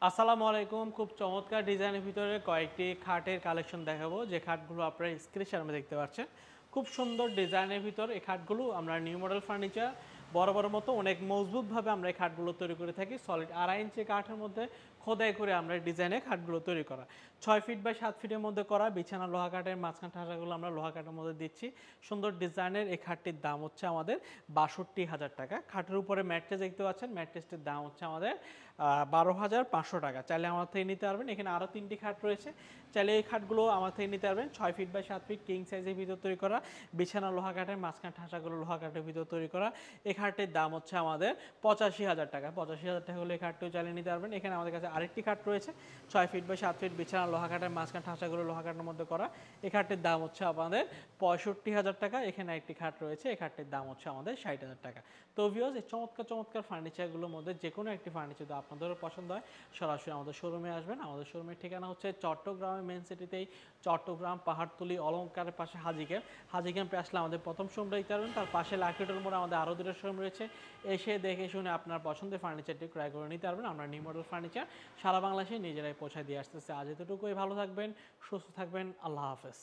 আসসালামু আলাইকুম। খুব চমৎকার ডিজাইনের ভিতরে কয়েকটি খাটের কালেকশন দেখাবো, যে খাটগুলো আপনারা স্ক্রিনের সামনে দেখতে পাচ্ছেন। খুব সুন্দর ডিজাইনের ভিতর এই খাটগুলো আমরা নিউ মডেল ফার্নিচার বড় মতো অনেক মজবুতভাবে আমরা এই খাটগুলো তৈরি করে থাকি। সলিড 2.5 ইঞ্চি কাঠের মধ্যে খোদাই করে আমরা ডিজাইনের খাটগুলো তৈরি করা। 6 ফিট বাই 7 ফিটের মধ্যে করা বিছানা লোহা কাঠের মাঝখান ঠাসাগুলো আমরা লোহা কাঠের মধ্যে দিচ্ছি। সুন্দর ডিজাইনের এই খাটটির দাম হচ্ছে আমাদের ৬২,০০০ টাকা। খাটের উপরে ম্যাট্রেস দেখতে পাচ্ছেন, ম্যাট্রেসটির দাম হচ্ছে আমাদের ১২,৫০০ টাকা। চাইলে আমার থেকে নিতে পারবেন। এখানে আরও 3টি খাট রয়েছে, চাইলে এই খাটগুলো আমার থেকে নিতে পারবেন। 6 ফিট বাই 7 ফিট কিং সাইজের ভিতর তৈরি করা, বিছানা লোহা কাঠের, মাঝখান ঠাসাগুলো লোহা কাঠের ভিতর তৈরি করা। এই খাটটির দাম হচ্ছে আমাদের ৮৫,০০০ টাকা। ৮৫,০০০ টাকা হলে এই খাটটিও চাইলে নিতে পারবেন। এখানে আমাদের কাছে আরেকটি খাট রয়েছে, ৬ ফিট বাই 7 ফিট বিছানা লোহা কাঠের, মাঝখান ঠাসাগুলো লোহা কাঠের মধ্যে করা। এই খাটটির দাম হচ্ছে আমাদের ৬৫,০০০ টাকা। এখানে একটি খাট রয়েছে, এই খাটটির দাম হচ্ছে আমাদের ৬০,০০০ টাকা। তো ভিউয়ার্স, এই চমৎকার ফার্নিচারগুলোর মধ্যে যে কোনো একটি ফার্নিচার যদি আপনাদেরও পছন্দ হয়, সরাসরি আমাদের শোরুমে আসবেন। আমাদের শোরুমের ঠিকানা হচ্ছে চট্টগ্রামের মেন সিটিতেই, চট্টগ্রাম পাহাড়তলী অলংকারের পাশে হাজি ক্যাম্পে আসলে আমাদের প্রথম শোরুমটা দিতে পারবেন। তার পাশে লাকিটোর মোড়ে আমাদের আরও দুটো শোরুম রয়েছে। এসে দেখে শুনে আপনার পছন্দের ফার্নিচারটি ক্রয় করে নিতে পারবেন। আমরা নিউ মডেল ফার্নিচার সারা বাংলাদেশে নিজেরাই পৌঁছায় দিয়ে আসতেছি। আজ এতটুকুই। ভালো থাকবেন, সুস্থ থাকবেন। আল্লাহ হাফেজ।